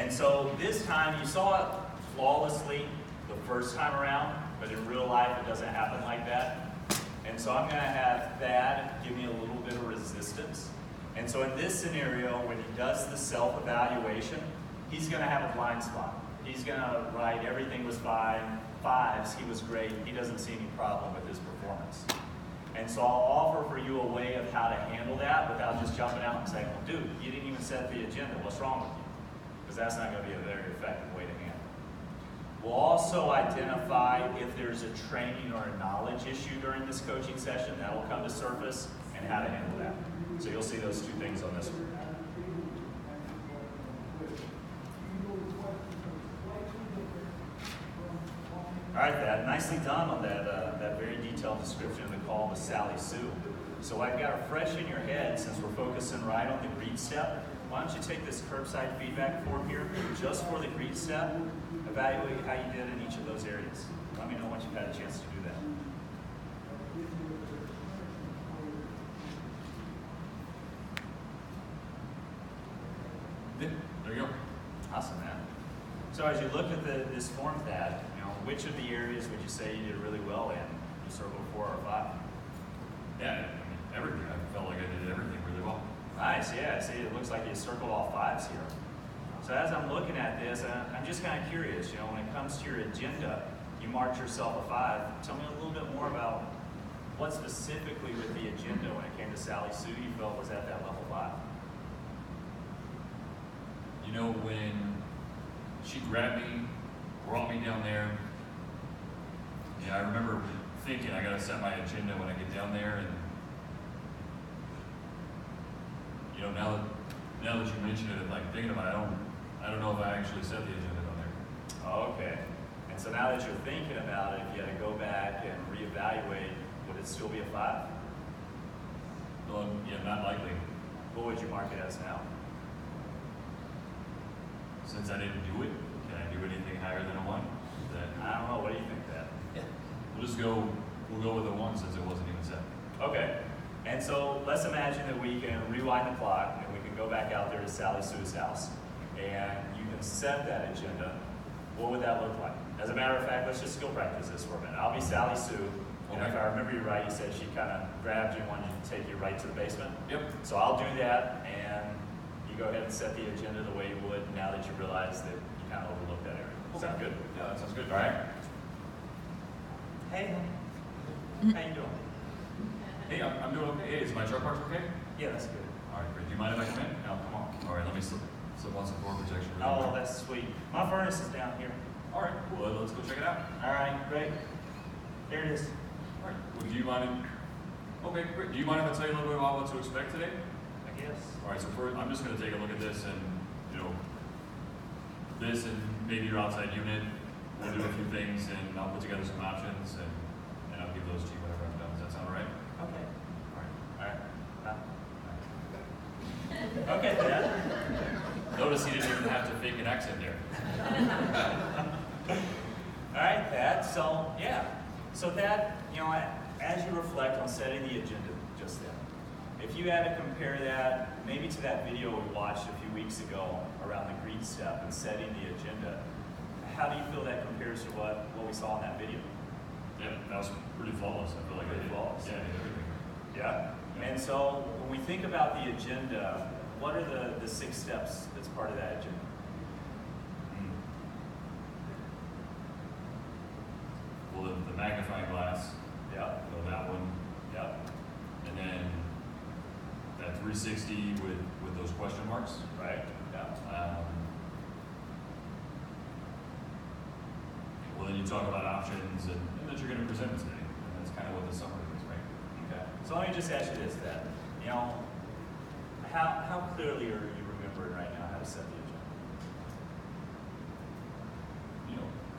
And so this time you saw it flawlessly the first time around, but in real life it doesn't happen like that. And so I'm going to have Thad give me a little bit of resistance. And so in this scenario, when he does the self-evaluation, he's going to have a blind spot. He's going to write everything was fine, 5s, he was great, he doesn't see any problem with his performance. And so I'll offer for you a way of how to handle that without just jumping out and saying, well, dude, you didn't even set the agenda, what's wrong with you? Because that's not going to be a very effective way to handle it. We'll also identify if there's a training or a knowledge issue during this coaching session, that will come to surface, and how to handle that. So you'll see those two things on this one. All right, Thad, nicely done on that very detailed description of the call with Sally Sue. So I've got it fresh in your head, since we're focusing right on the greet step. Why don't you take this curbside feedback form here, just for the greet step, evaluate how you did in each of those areas. Let me know once you've had a chance to do that. There you go. Awesome, man. So as you look at this form, Thad, which of the areas would you say you did really well in? You circled 4 or 5? Yeah, everything. I felt like I did everything really well. Nice, yeah. See, it looks like you circled all 5s here. So as I'm looking at this, I'm just kind of curious, when it comes to your agenda, you marked yourself a 5. Tell me a little bit more about what specifically with the agenda when it came to Sally Sue you felt was at that level 5. When she grabbed me, brought me down there, I remember thinking I gotta set my agenda when I get down there, and now that you mention it, like thinking about it, I don't know if I actually set the agenda down there. Oh, okay. And so now that you're thinking about it, if you had to go back and reevaluate, would it still be a 5? Well, yeah, not likely. What would you mark it as now? Since I didn't do it, can I do anything higher than a 1? I don't know. What do you think, Thad? We'll go with a 1 since it wasn't even set. Okay. And so let's imagine that we can rewind the clock and we can go back out there to Sally Sue's house, and you can set that agenda. What would that look like? As a matter of fact, let's just skill practice this for a minute. I'll be Sally Sue, and if I remember you right, you said she kind of grabbed you and wanted you to take you right to the basement. Yep. So I'll do that, and you go ahead and set the agenda the way you would now that you realize that you kind of overlooked that area. Okay. Sound good? Yeah, that sounds good. All right. Hey, how you doing? Hey, I'm doing okay. Hey, is my truck parked okay? Yeah, that's good. All right, great. Do you mind if I come in? No, come on. All right, let me slip on some door protection. Oh, that's sweet. My furnace is down here. All right, cool. Let's go check it out. All right, great. There it is. All right. Well, do you mind? Okay, great. Do you mind if I tell you a little bit about what to expect today? I guess. All right. So first, I'm just going to take a look at this, and this and maybe your outside unit. We'll do a few things, and I'll put together some options, and I'll give those to you whenever I'm done. Does that sound all right? Okay. All right. Okay, Dad. Notice he didn't even have to fake an accent there. All right, Thad. So, yeah. So, Thad, as you reflect on setting the agenda just then, if you had to compare that maybe to that video we watched a few weeks ago around the greet step and setting the agenda, how do you feel that compares to what we saw in that video? Yeah, that was pretty flawless. I feel like I did flawless. Yeah, I did everything. Yeah? And so when we think about the agenda, what are the 6 steps that's part of that agenda? Well, the magnifying glass. Yeah. So that one. Yeah. And then that 360 with those question marks. Right. Yeah. Well, then you talk about options and that you're going to present today. And that's kind of what the summary is, right? Okay. So let me just ask you this, then. How clearly are you remembering right now how to set the agenda?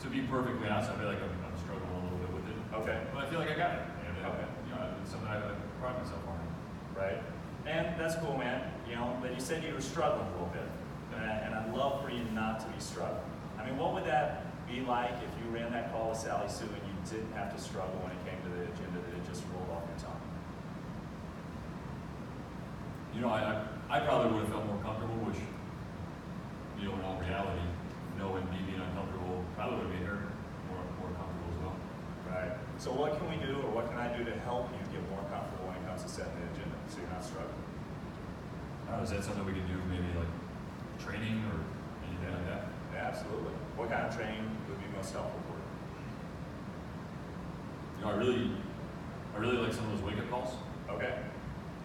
To be perfectly honest, I feel like I'm struggling a little bit with it. Okay. But I feel like I got it. And, Okay. It's something I pride myself on. Right. And that's cool, man. But you said you were struggling a little bit. And I'd love for you not to be struggling. I mean, what would that be like if you ran that call with Sally Sue and you didn't have to struggle when it came to the agenda, that it just rolled off your tongue? I probably would have felt more comfortable, which, in all reality, So what can we do, or what can I do to help you get more comfortable when it comes to setting the agenda, so you're not struggling? Is that something we can do, maybe like training or anything like that? Yeah, absolutely. What kind of training would be most helpful for you? You know, I really like some of those wake-up calls. Okay.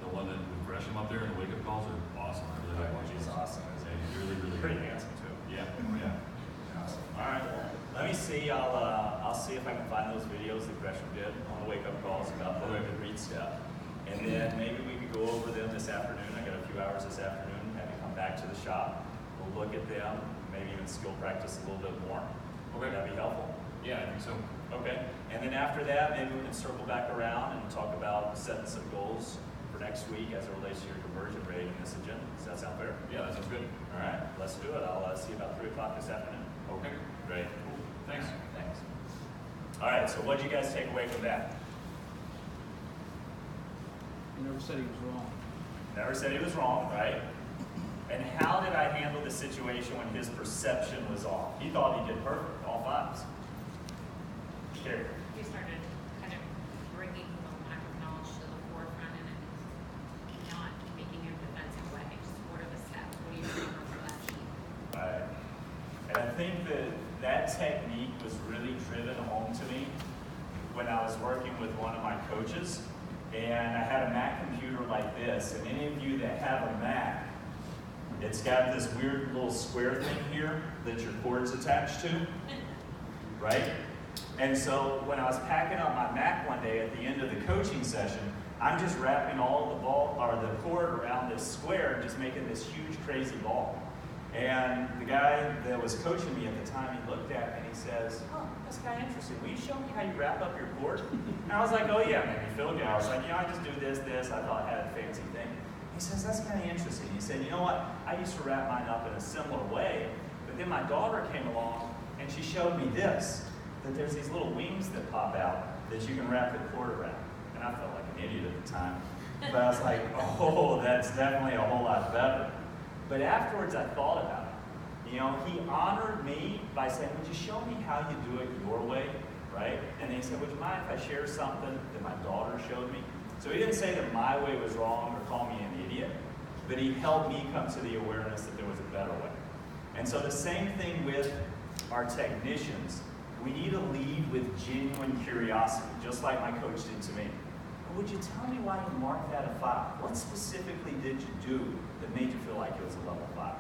The one that with Gresham up there and the wake-up calls are awesome. I really like watching He's those. awesome, isn't Yeah, he? he's really Pretty good. handsome too. Yeah, yeah. Awesome. All right, well, let me see. I'll see if I can find those videos that Gresham did on the wake-up calls about the read stuff, and then maybe we could go over them this afternoon. I got a few hours this afternoon. Have you come back to the shop. We'll look at them. Maybe even skill practice a little bit more. Okay. That'd be helpful. Yeah, I think so. Okay. And then after that, maybe we can circle back around and talk about setting some goals for next week as it relates to your conversion rate in this agenda. Does that sound fair? Yeah, that sounds good. All right, let's do it. I'll see you about 3 o'clock this afternoon. Okay. Great. Cool. Thanks. Thanks. All right, so what did you guys take away from that? You never said he was wrong. Never said he was wrong, right? And how did I handle the situation when his perception was off? He thought he did perfect, all 5s. Carrie. We started kind of bringing the lack of knowledge to the forefront and not making a defensive way, just sort of a step. What do you remember from that sheet? Right. And I think that technique was really driven home to me when I was working with one of my coaches, and I had a Mac computer like this, and any of you that have a Mac, it's got this weird little square thing here that your cord's attached to, right? And so when I was packing up my Mac one day at the end of the coaching session, I'm just wrapping all the cord around this square and just making this huge crazy ball. And the guy that was coaching me at the time, he looked at me and he says, "Oh, that's kind of interesting. Will you show me how you wrap up your cord?" And I was like, "Oh yeah, maybe Phil did." I was like, "I just do this. I thought I had a fancy thing." He says, "That's kind of interesting." He said, "You know what? I used to wrap mine up in a similar way, but then my daughter came along and she showed me this, that there's these little wings that pop out that you can wrap the cord around." And I felt like an idiot at the time. But I was like, "Oh, that's definitely a whole lot better." But afterwards I thought about it. You know, he honored me by saying, "Would you show me how you do it your way?" Right? And then he said, "Would you mind if I share something that my daughter showed me?" So he didn't say that my way was wrong or call me an idiot, but he helped me come to the awareness that there was a better way. And so the same thing with our technicians. We need to lead with genuine curiosity, just like my coach did to me. "Would you tell me why you marked that a 5? What specifically did you do that made you feel like it was a level 5?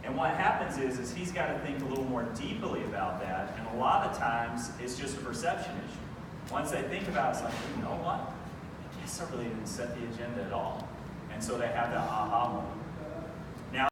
And what happens is he's got to think a little more deeply about that, and a lot of times it's just a perception issue. Once they think about it, it's like, "You know what? I guess I really didn't set the agenda at all." And so they have that aha moment.